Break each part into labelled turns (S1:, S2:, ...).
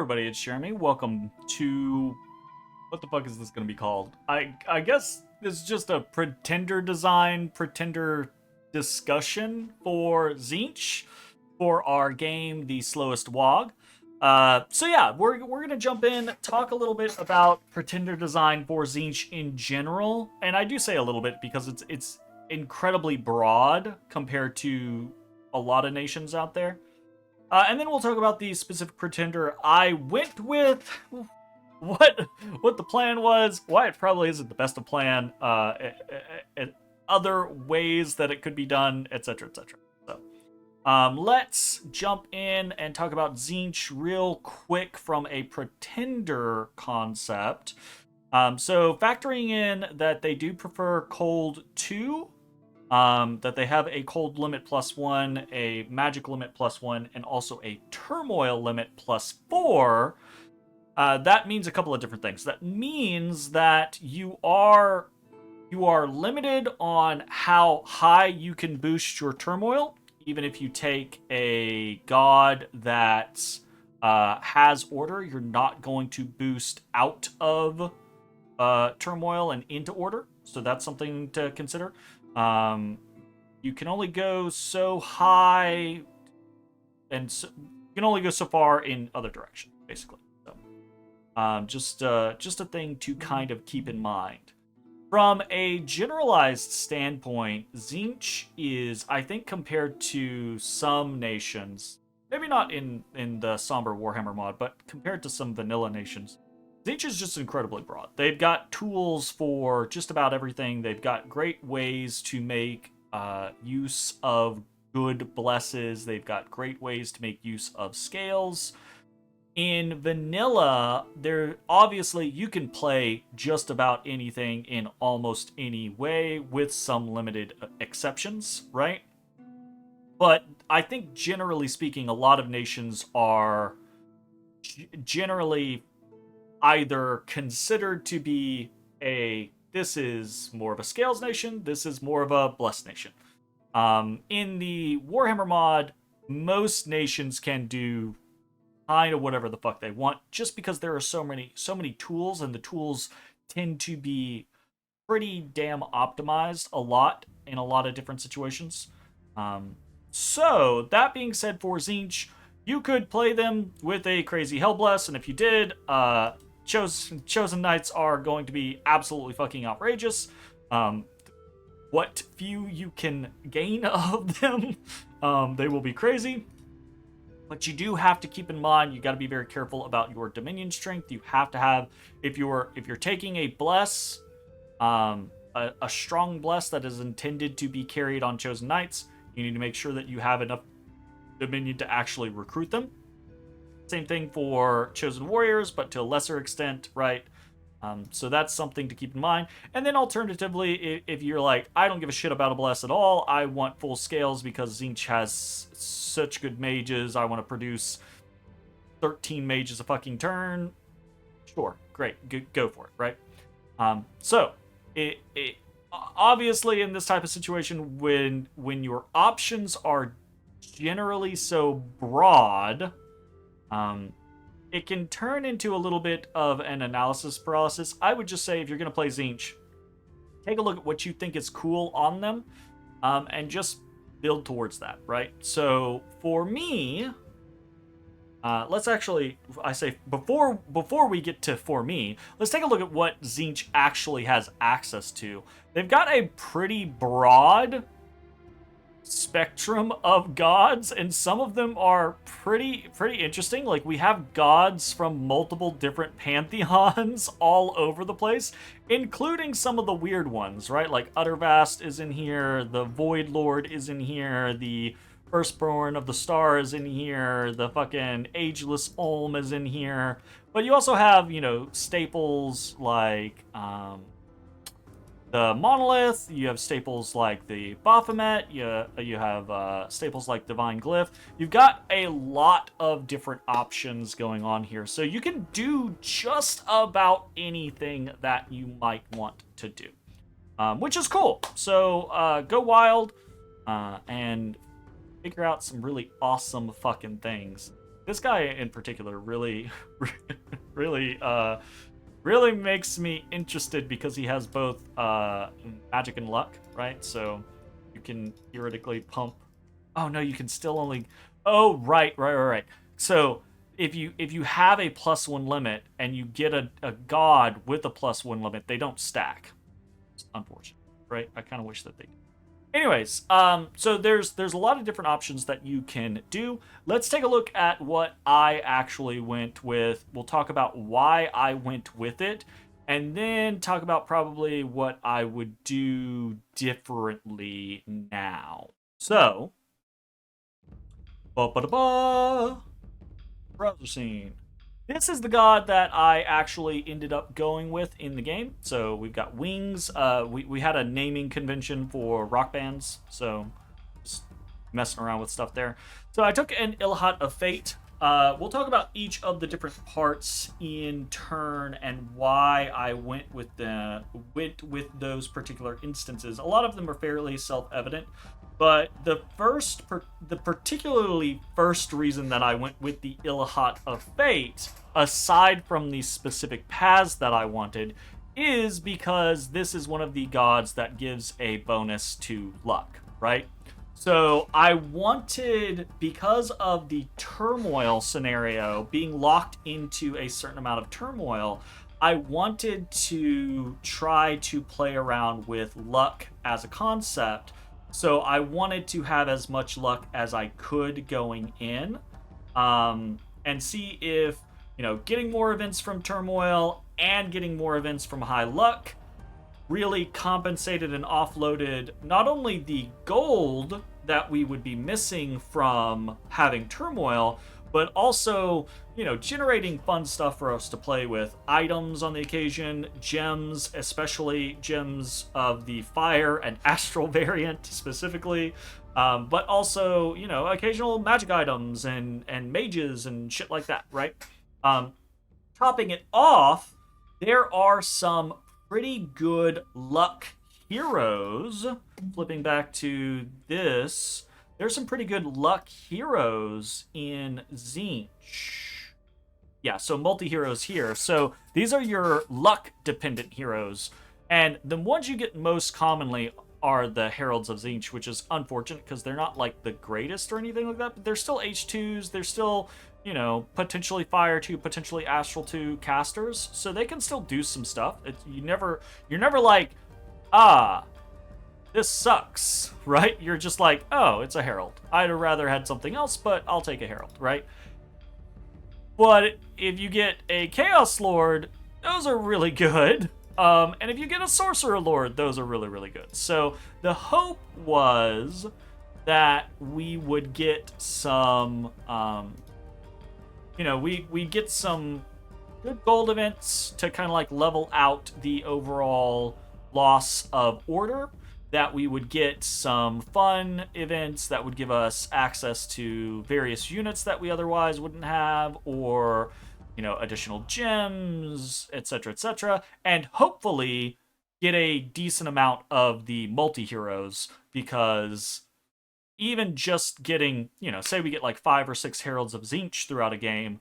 S1: everybody, it's Jeremy. Welcome to... What the fuck is this going to be called? I guess this is just a pretender design, pretender discussion for Tzeentch for our game, the Slowest WAAAGH. So yeah, we're going to jump in, talk a little bit about pretender design for Tzeentch in general. And I do say a little bit because it's incredibly broad compared to a lot of nations out there. And then we'll talk about the specific pretender I went with, what the plan was, why it probably isn't the best of plan, and other ways that it could be done, etc., etc. So, let's jump in and talk about Tzeentch real quick from a pretender concept. So factoring in that they do prefer cold 2, that they have a cold limit +1, a magic limit +1, and also a turmoil limit +4. That means a couple of different things. That means that you are limited on how high you can boost your turmoil, even if you take a god that has order. You're not going to boost out of turmoil and into order, so that's something to consider. You can only go so high, and so, you can only go so far in other directions, basically. So, just a thing to kind of keep in mind. From a generalized standpoint, Tzeentch is, I think, compared to some nations, maybe not in the Sombre Warhammer mod, but compared to some vanilla nations, Tzeentch is just incredibly broad. They've got tools for just about everything. They've got great ways to make use of good blesses. They've got great ways to make use of scales. In vanilla, obviously you can play just about anything in almost any way, with some limited exceptions, right? But I think generally speaking, a lot of nations are generally either considered to be this is more of a scales nation, this is more of a blessed nation. In the Warhammer mod, most nations can do kind of whatever the fuck they want, just because there are so many tools, and the tools tend to be pretty damn optimized in a lot of different situations. So that being said, for Tzeentch, you could play them with a crazy Hellbless, and if you did, Chosen Knights are going to be absolutely fucking outrageous. What few you can gain of them, they will be crazy. But you do have to keep in mind, you got to be very careful about your Dominion strength. You have to have, if you're taking a bless, a strong bless that is intended to be carried on Chosen Knights, you need to make sure that you have enough Dominion to actually recruit them. Same thing for Chosen Warriors, but to a lesser extent, right? So that's something to keep in mind. And then alternatively, if you're like, I don't give a shit about a bless at all, I want full scales because Tzeentch has such good mages, I want to produce 13 mages a fucking turn. Sure, great, go for it, right? So, it obviously in this type of situation, when your options are generally so broad, it can turn into a little bit of an analysis paralysis. I would just say, if you're going to play Tzeentch, take a look at what you think is cool on them, and just build towards that, right? So for me, let's actually, I say, before we get to for me, let's take a look at what Tzeentch actually has access to. They've got a pretty broad spectrum of gods, and some of them are pretty interesting. Like, we have gods from multiple different pantheons all over the place, including some of the weird ones, right? Like Uttervast is in here, the Void Lord is in here, the Firstborn of the Star is in here, the fucking Ageless Olm is in here. But you also have, staples like the Monolith, you have staples like the Baphomet, you have staples like Divine Glyph. You've got a lot of different options going on here, so you can do just about anything that you might want to do, which is cool. So go wild and figure out some really awesome fucking things. this guy in particular really, really makes me interested because he has both magic and luck, right? So you can theoretically pump. Oh no, you can still only. Oh right. So if you have a +1 limit and you get a god with a +1 limit, they don't stack. It's unfortunate, right? I kind of wish that they did. Anyways, so there's a lot of different options that you can do. Let's take a look at what I actually went with. We'll talk about why I went with it, and then talk about probably what I would do differently now. So, browser scene. This is the god that I actually ended up going with in the game. So we've got wings. We had a naming convention for rock bands, so just messing around with stuff there. So I took an Illahot of Fate. We'll talk about each of the different parts in turn and why I went with those particular instances. A lot of them are fairly self-evident. But the particularly first reason that I went with the Illahot of Fate, aside from the specific paths that I wanted, is because this is one of the gods that gives a bonus to luck, right? So I wanted, because of the turmoil scenario, being locked into a certain amount of turmoil, I wanted to try to play around with luck as a concept. So I wanted to have as much luck as I could going in, and see if, getting more events from Turmoil and getting more events from High Luck really compensated and offloaded not only the gold that we would be missing from having Turmoil, but also, generating fun stuff for us to play with. Items on the occasion, gems, especially gems of the fire and astral variant specifically, but also, occasional magic items and mages and shit like that, right? Topping it off, there are some pretty good luck heroes. Flipping back to this, there's some pretty good luck heroes in Tzeentch. Yeah, so multi-heroes here. So these are your luck-dependent heroes. And the ones you get most commonly are the Heralds of Tzeentch, which is unfortunate because they're not like the greatest or anything like that, but they're still H2s. They're still, potentially Fire 2, potentially Astral 2 casters. So they can still do some stuff. You're never like, this sucks, right? You're just like, oh, it's a Herald. I'd have rather had something else, but I'll take a Herald, right? But if you get a Chaos Lord, those are really good. And if you get a Sorcerer Lord, those are really, really good. So the hope was that we would get some, we get some good gold events to kind of like level out the overall loss of order, that we would get some fun events that would give us access to various units that we otherwise wouldn't have, or, additional gems, etc., and hopefully get a decent amount of the multi-heroes, because even just getting, say we get like 5 or 6 Heralds of Tzeentch throughout a game,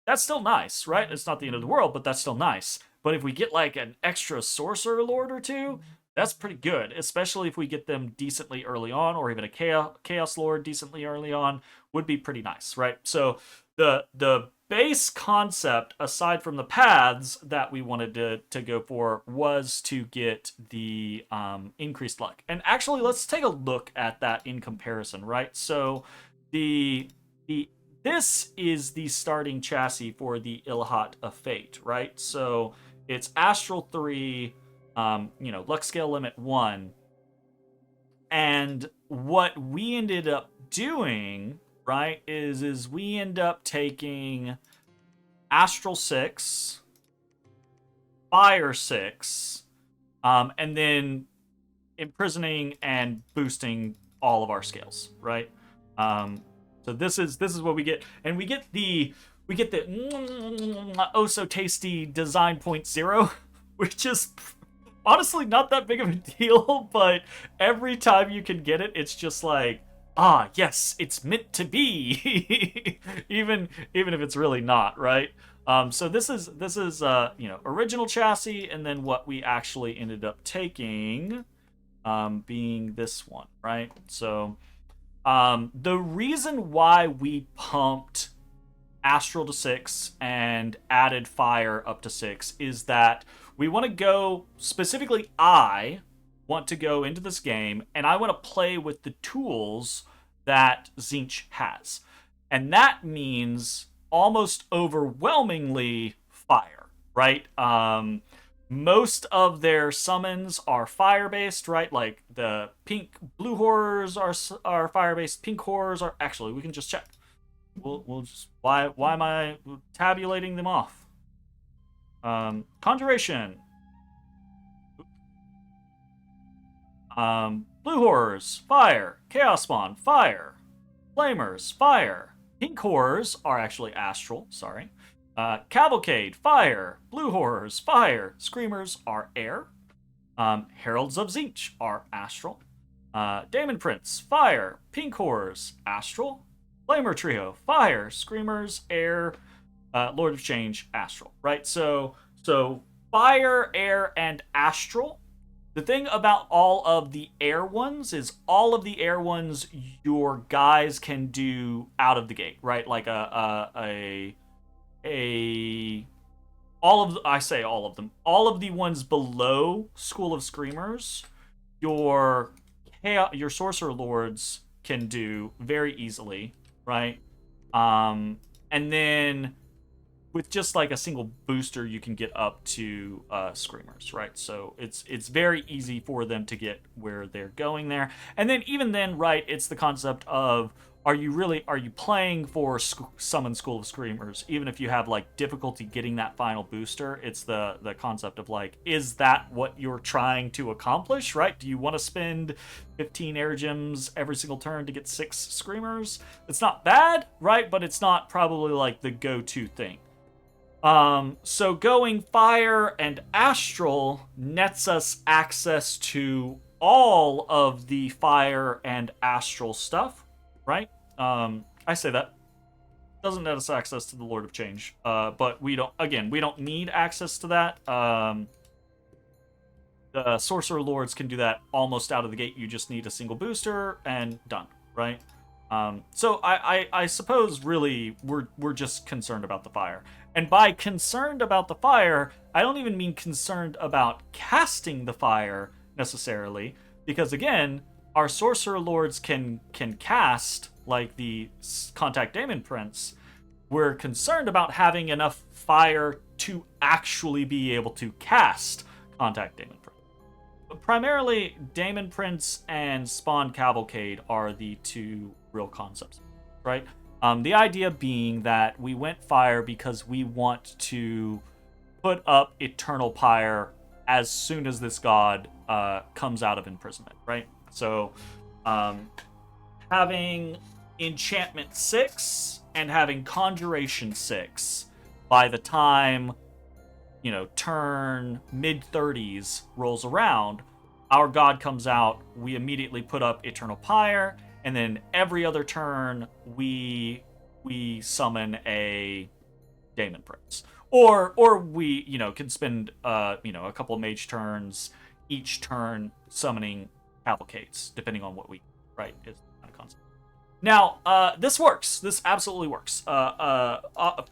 S1: that's still nice, right? It's not the end of the world, but that's still nice. But if we get like an extra Sorcerer Lord or two, that's pretty good, especially if we get them decently early on, or even a Chaos Lord decently early on would be pretty nice, right? So the base concept, aside from the paths that we wanted to go for, was to get the increased luck. And actually, let's take a look at that in comparison, right? So this is the starting chassis for the Illahot of Fate, right? So it's Astral 3, luck scale limit 1. And what we ended up doing, right, is we end up taking Astral 6, Fire 6, and then imprisoning and boosting all of our scales, right? So this is what we get, and we get the oh so tasty design point 0, which is honestly not that big of a deal, but every time you can get it, it's just like, ah, yes, it's meant to be, even if it's really not, right? So this is original chassis, and then what we actually ended up taking, being this one, right? So the reason why we pumped Astral to 6 and added Fire up to 6 is that we want to go, specifically I want to go into this game and I want to play with the tools that Tzeentch has. And that means almost overwhelmingly fire, right? Most of their summons are fire-based, right? Like the blue horrors are fire-based, pink horrors are, actually, we can just check. We'll just, why am I tabulating them off? Conjuration. Blue horrors, fire. Chaos spawn, fire. Flamers, fire. Pink horrors are actually astral, sorry. Cavalcade, fire. Blue horrors, fire. Screamers are air. Heralds of Tzeentch are astral. Daemon Prince, fire. Pink horrors, astral. Flamer trio, fire. Screamers, air. Lord of Change, astral. Right? So fire, air, and astral. The thing about all of the air ones is all of the air ones your guys can do out of the gate, right? Like I say all of them. All of the ones below School of Screamers, your Sorcerer Lords can do very easily, right? And then with just like a single booster, you can get up to Screamers, right? So it's very easy for them to get where they're going there. And then even then, right, it's the concept of, are you playing for Summon School of Screamers? Even if you have like difficulty getting that final booster, it's the concept of like, is that what you're trying to accomplish, right? Do you want to spend 15 air gems every single turn to get 6 Screamers? It's not bad, right? But it's not probably like the go-to thing. So going fire and astral nets us access to all of the fire and astral stuff, right? I say that. Doesn't net us access to the Lord of Change. But we don't need access to that. The Sorcerer Lords can do that almost out of the gate. You just need a single booster and done, right? So I suppose really we're just concerned about the fire. And by concerned about the fire, I don't even mean concerned about casting the fire necessarily, because again, our Sorcerer Lords can cast like the Contact Daemon Prince. We're concerned about having enough fire to actually be able to cast Contact Daemon Prince. But primarily, Daemon Prince and Spawn Cavalcade are the two real concepts, right? The idea being that we went fire because we want to put up Eternal Pyre as soon as this god comes out of imprisonment, right? So having Enchantment 6 and having Conjuration 6 by the time, turn mid-30s rolls around, our god comes out, we immediately put up Eternal Pyre, and then every other turn we summon a Daemon Prince. Or we, can spend a couple of mage turns each turn summoning cavalcades, depending on what we, right, is kind of concept. Now, this works. This absolutely works.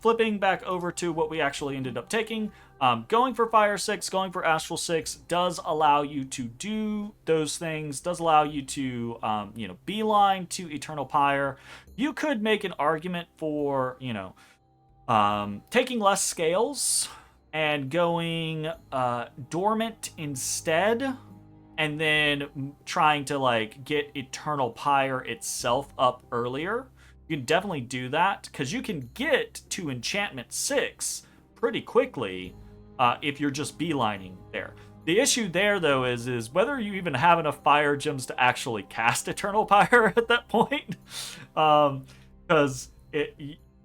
S1: Flipping back over to what we actually ended up taking, going for Fire 6, going for Astral 6 does allow you to do those things, does allow you to, beeline to Eternal Pyre. You could make an argument for, taking less scales and going Dormant instead, and then trying to get Eternal Pyre itself up earlier. You can definitely do that, because you can get to Enchantment 6 pretty quickly if you're just beelining there. The issue there, though, is whether you even have enough fire gems to actually cast Eternal Pyre at that point. Because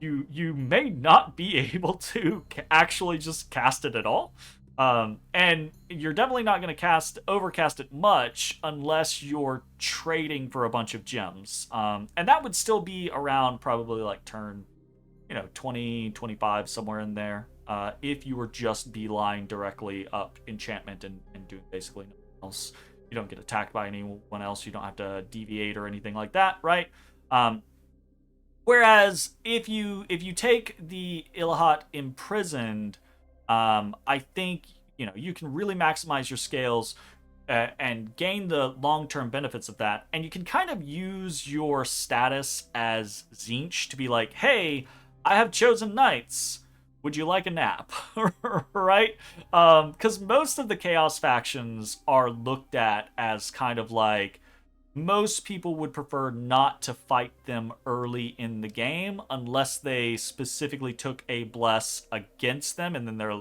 S1: you may not be able to actually just cast it at all. And you're definitely not going to overcast it much unless you're trading for a bunch of gems. And that would still be around probably like turn, 20, 25, somewhere in there. If you were just beeline directly up enchantment and doing basically nothing else. You don't get attacked by anyone else. You don't have to deviate or anything like that, right? Whereas if you take the Illihat imprisoned, I think you can really maximize your scales and gain the long-term benefits of that. And you can kind of use your status as Tzeentch to be like, hey, I have chosen knights. Would you like a nap? Right? Because most of the Chaos factions are looked at as kind of like, most people would prefer not to fight them early in the game unless they specifically took a bless against them, and then they're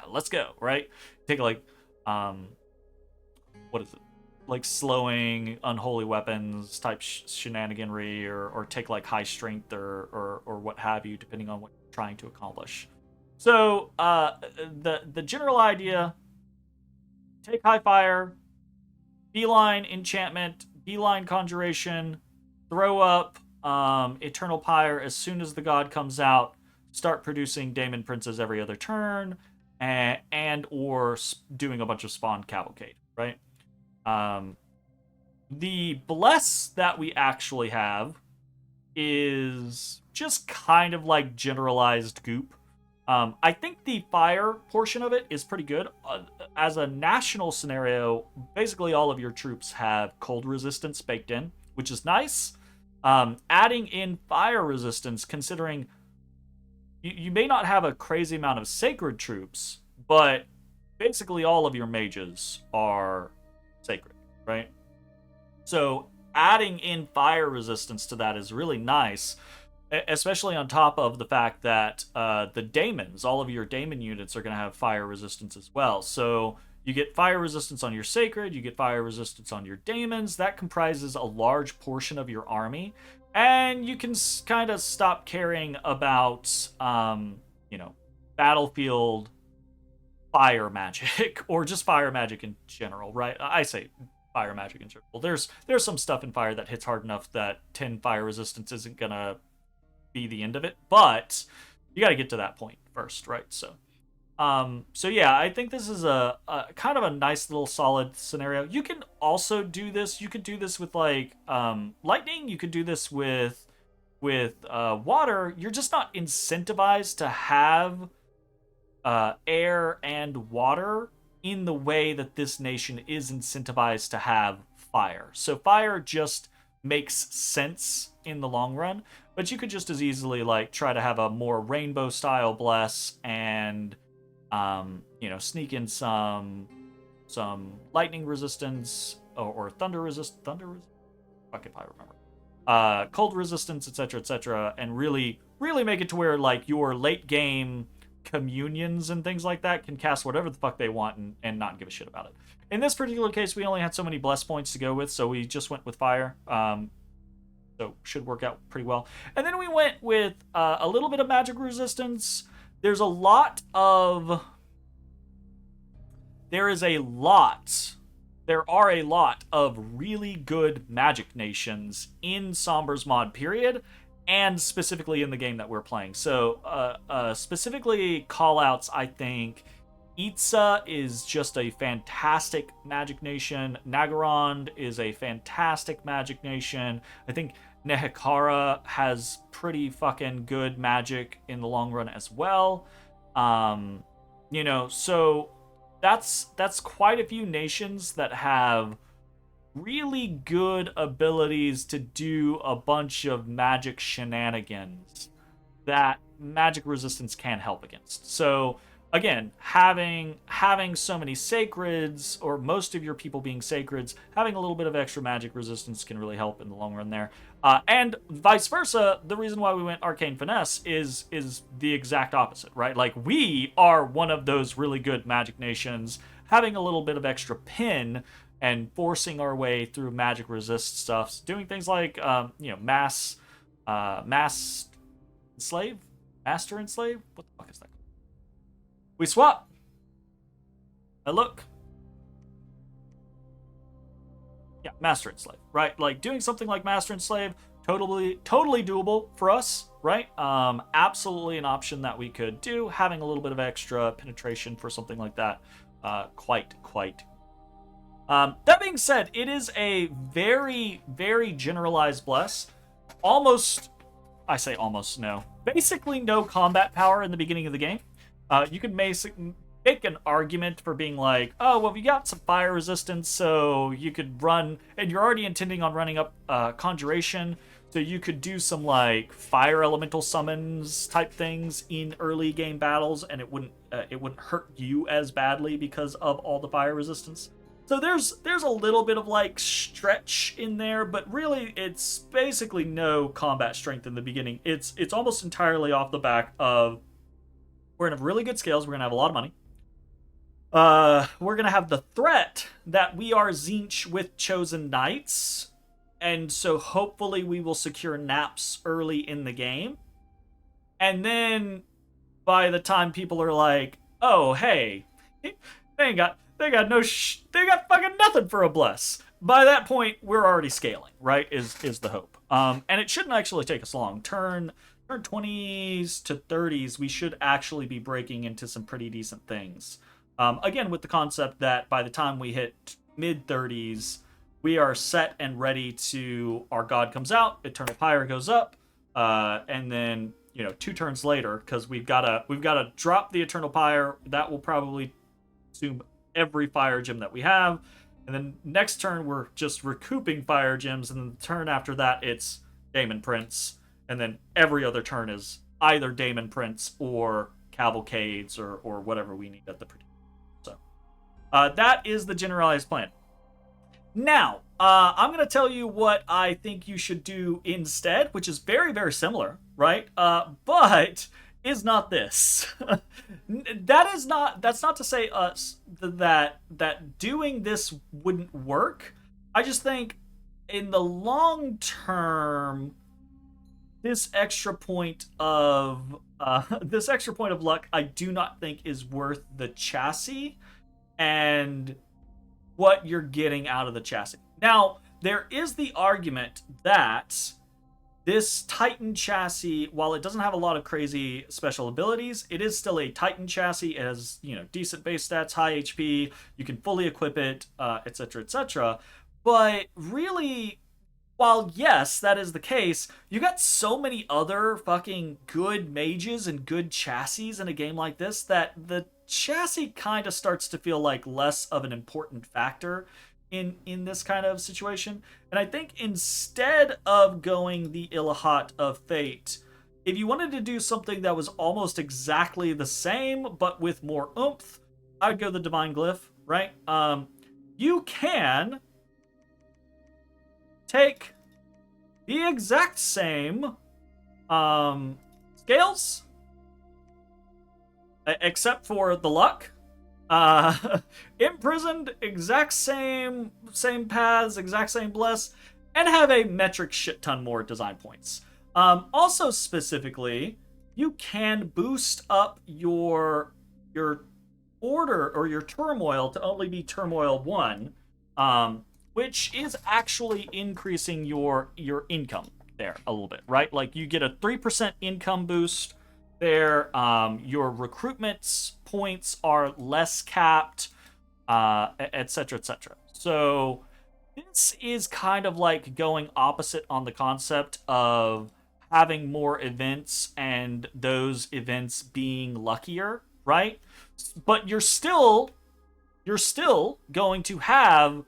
S1: let's go, right? Take like what is it, like slowing unholy weapons type shenaniganry, or take like high strength or what have you, depending on what you're trying to accomplish. So the general idea: take high fire, beeline enchantment, beeline conjuration, throw up eternal pyre as soon as the god comes out, start producing daemon princes every other turn, and or doing a bunch of spawn cavalcade, right? The bless that we actually have is just kind of like generalized goop. I think the fire portion of it is pretty good. As a national scenario, basically all of your troops have cold resistance baked in, which is nice. Adding in fire resistance, considering you may not have a crazy amount of sacred troops, but basically all of your mages are sacred, right? So adding in fire resistance to that is really nice, especially on top of the fact that the daemons, all of your daemon units are going to have fire resistance as well. So you get fire resistance on your sacred, you get fire resistance on your daemons. That comprises a large portion of your army, and you can kind of stop caring about battlefield fire magic or just fire magic in general, right? I say fire magic in general. There's some stuff in fire that hits hard enough that 10 fire resistance isn't gonna be the end of it, but you got to get to that point first, right? So yeah, I think this is a kind of a nice little solid scenario. You can also do this. You could do this with like lightning. You could do this with water. You're just not incentivized to have air and water in the way that this nation is incentivized to have fire. So fire just makes sense in the long run, but you could just as easily like try to have a more rainbow style bless and sneak in some lightning resistance or thunder resist fuck if I remember, cold resistance, etc., and really make it to where like your late game communions and things like that can cast whatever the fuck they want and not give a shit about it. In this particular case, we only had so many bless points to go with, so we just went with fire. So should work out pretty well. And then we went with a little bit of magic resistance. There is a lot of really good magic nations in Sombre's mod period, and specifically in the game that we're playing. So specifically callouts, I think Itza is just a fantastic magic nation. Nagorond is a fantastic magic nation. I think Nehekara has pretty fucking good magic in the long run as well. So that's quite a few nations that have really good abilities to do a bunch of magic shenanigans that magic resistance can help against. So again, having so many sacreds, or most of your people being sacreds, having a little bit of extra magic resistance can really help in the long run there. And vice versa, the reason why we went Arcane Finesse is the exact opposite, right? Like, we are one of those really good magic nations, having a little bit of extra pin and forcing our way through magic resist stuff, doing things like master enslave. What the fuck is that? We swap. look. Yeah, Master and Slave, right? Like doing something like Master and Slave, totally doable for us, right? Absolutely an option that we could do. Having a little bit of extra penetration for something like that, quite. That being said, it is a very, very generalized bless. I say almost no. Basically no combat power in the beginning of the game. You could make an argument for being like, oh, well, we got some fire resistance, so you could run, and you're already intending on running up Conjuration, so you could do some, like, fire elemental summons type things in early game battles, and it wouldn't hurt you as badly because of all the fire resistance. So there's a little bit of, like, stretch in there, but really it's basically no combat strength in the beginning. It's almost entirely off the back of, we're going to have really good scales, we're going to have a lot of money. We're going to have the threat that we are Tzeentch with Chosen Knights, and so hopefully we will secure naps early in the game. And then by the time people are like, oh, hey, they got fucking nothing for a bless. By that point, we're already scaling, right? Is the hope. And it shouldn't actually take us long. Turn 20s to 30s, we should actually be breaking into some pretty decent things. Again, with the concept that by the time we hit mid-30s, we are set and ready to, our god comes out, Eternal Pyre goes up, and then, 2 turns later, because we've gotta drop the Eternal Pyre. That will probably consume every fire gem that we have, and then next turn we're just recouping fire gems, and then the turn after that it's Daemon Prince, and then every other turn is either Daemon Prince or Cavalcades or whatever we need at the prediction. So that is the generalized plan. Now, I'm going to tell you what I think you should do instead, which is very, very similar, right? But is not this. That's not to say that doing this wouldn't work. I just think in the long term, this extra point of luck, I do not think is worth the chassis and what you're getting out of the chassis. Now, there is the argument that this Titan chassis, while it doesn't have a lot of crazy special abilities, it is still a Titan chassis. It has, decent base stats, high HP, you can fully equip it, etc., etc. But really, while yes, that is the case, you got so many other fucking good mages and good chassis in a game like this that the chassis kind of starts to feel like less of an important factor in this kind of situation. And I think instead of going the Illihat of Fate, if you wanted to do something that was almost exactly the same but with more oomph, I'd go the Divine Glyph, right? You can take the exact same scales, except for the luck. Imprisoned, exact same paths, exact same bless, and have a metric shit ton more design points. Also specifically, you can boost up your order or your turmoil to only be turmoil 1, which is actually increasing your income there a little bit, right? Like you get a 3% income boost there. Your recruitment points are less capped, etc., etc. So this is kind of like going opposite on the concept of having more events and those events being luckier, right? But you're still going to have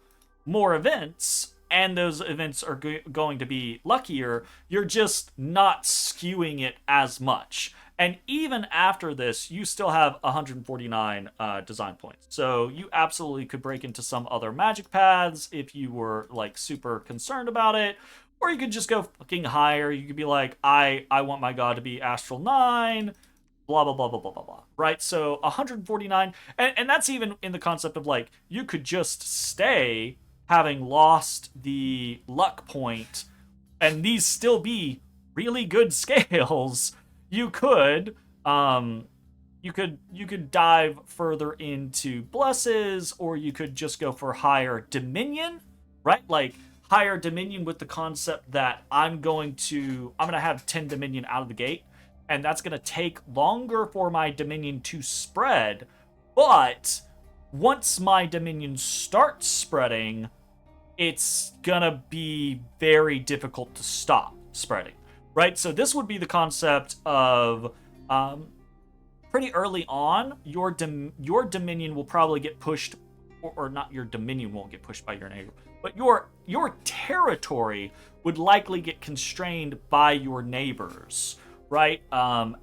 S1: more events, and those events are going to be luckier. You're just not skewing it as much. And even after this, you still have 149 design points. So you absolutely could break into some other magic paths if you were like super concerned about it. Or you could just go fucking higher. You could be like, I want my god to be Astral 9, blah, blah, blah, blah, blah, blah, blah. Right? So 149. And that's even in the concept of like, you could just stay having lost the luck point and these still be really good scales. You could you could dive further into blesses, or you could just go for higher dominion, right? Like higher dominion with the concept that I'm gonna have 10 dominion out of the gate, and that's gonna take longer for my dominion to spread, but once my dominion starts spreading, it's gonna be very difficult to stop spreading, right? So this would be the concept of pretty early on, your dominion will probably get pushed, or not, your dominion won't get pushed by your neighbor, but your territory would likely get constrained by your neighbors, right?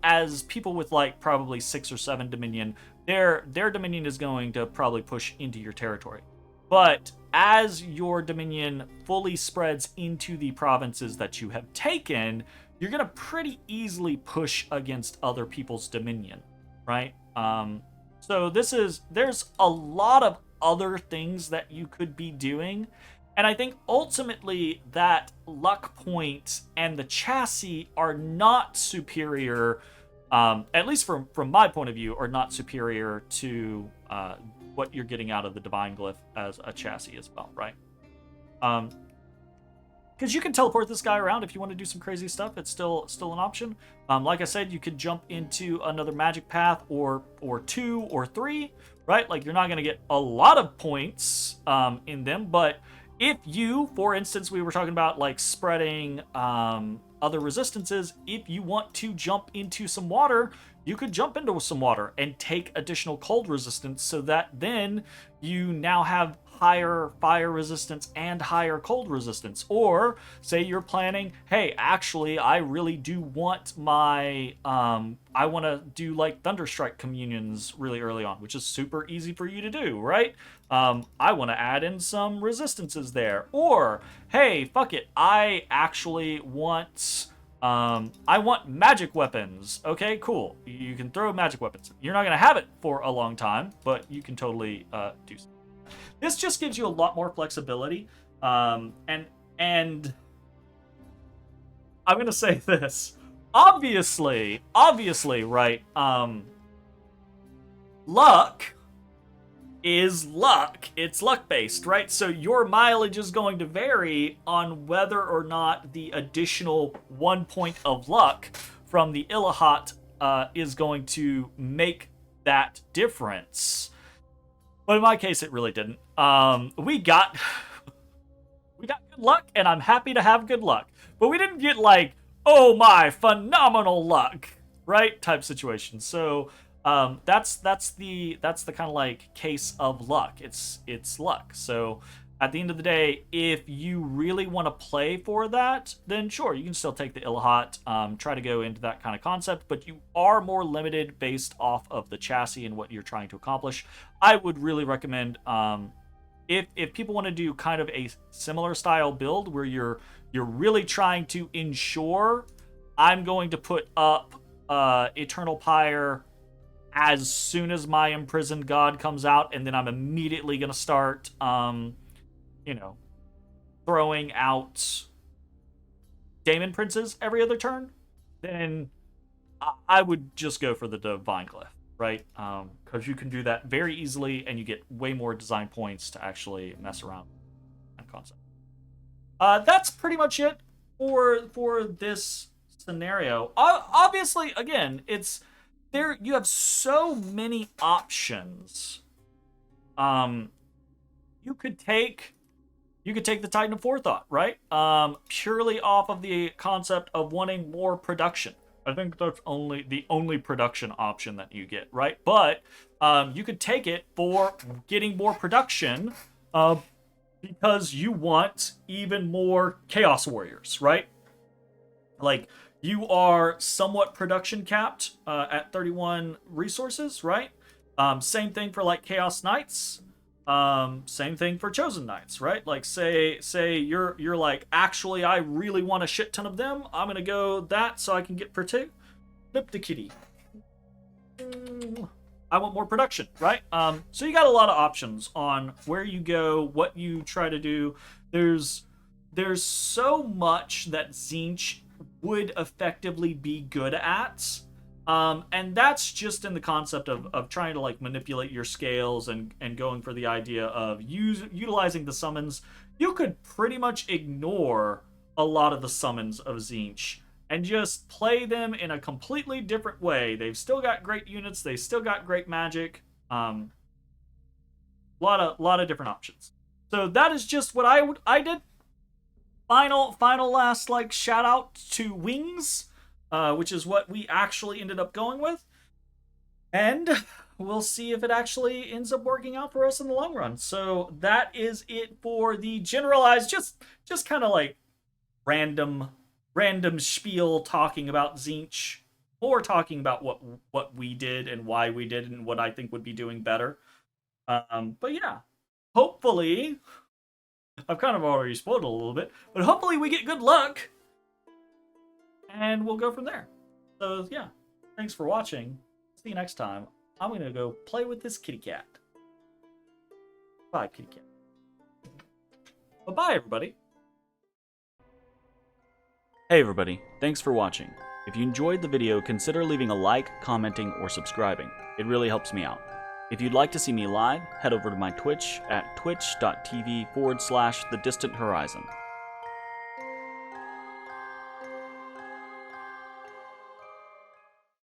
S1: As people with like probably 6 or 7 dominion, their dominion is going to probably push into your territory. But as your dominion fully spreads into the provinces that you have taken, you're going to pretty easily push against other people's dominion, right? So there's a lot of other things that you could be doing. And I think ultimately that luck point and the chassis are not superior, at least from my point of view, are not superior to what you're getting out of the Divine Glyph as a chassis as well, right? Because you can teleport this guy around if you want to do some crazy stuff. It's still an option. Like I said, you could jump into another magic path or 2 or 3, right? Like, you're not going to get a lot of points in them, but if you, for instance, we were talking about like spreading other resistances, if you want to jump into some water, you could jump into some water and take additional cold resistance, so that then you now have higher fire resistance and higher cold resistance. Or say you're planning, hey, actually I really do want my I want to do like Thunderstrike communions really early on, which is super easy for you to do, right? I want to add in some resistances there. Or hey, fuck it, I actually want I want magic weapons. Okay, cool. You can throw magic weapons. You're not going to have it for a long time, but you can totally do so. This just gives you a lot more flexibility. And I'm going to say this. Obviously, right? Luck is luck. It's luck-based, right? So your mileage is going to vary on whether or not the additional 1 point of luck from the Illihat is going to make that difference. But in my case, it really didn't. We got good luck, and I'm happy to have good luck. But we didn't get like, oh my, phenomenal luck, right? Type situation. So that's the kind of like case of luck. It's luck. So at the end of the day, if you really want to play for that, then sure, you can still take the Illihat, try to go into that kind of concept, but you are more limited based off of the chassis and what you're trying to accomplish. I would really recommend, if people want to do kind of a similar style build where you're really trying to ensure I'm going to put up Eternal Pyre as soon as my Imprisoned God comes out, and then I'm immediately going to start throwing out Daemon Princes every other turn, then I would just go for the Divine Glyph, right? Because you can do that very easily, and you get way more design points to actually mess around with that concept. That's pretty much it for this scenario. Obviously, again, it's there. You have so many options. You could take the Titan of Forethought, right? Purely off of the concept of wanting more production. I think that's the only production option that you get, right? But you could take it for getting more production because you want even more Chaos Warriors, right? Like, you are somewhat production capped at 31 resources, right? Same thing for like Chaos Knights. Same thing for Chosen Knights, right? Like, say you're like, actually, I really want a shit ton of them. I'm gonna go that so I can get Flip the kitty. I want more production, right? So you got a lot of options on where you go, what you try to do. There's so much that Tzeentch would effectively be good at. And that's just in the concept of trying to like manipulate your scales and going for the idea of utilizing the summons. You could pretty much ignore a lot of the summons of Tzeentch and just play them in a completely different way. They've still got great units. They still got great magic. Lot of different options. So that is just what I did. Final last like shout out to Wings, which is what we actually ended up going with, and we'll see if it actually ends up working out for us in the long run. So that is it for the generalized, just kind of like random spiel talking about Tzeentch, or talking about what we did and why we did and what I think would be doing better. But yeah, hopefully, I've kind of already spoiled it a little bit, but hopefully we get good luck, and we'll go from there. So yeah, thanks for watching. See you next time. I'm gonna go play with this kitty cat. Bye, kitty cat. Bye-bye, everybody. Hey everybody, thanks for watching. If you enjoyed the video, consider leaving a like, commenting, or subscribing. It really helps me out. If you'd like to see me live, head over to my Twitch at twitch.tv/thedistanthorizon.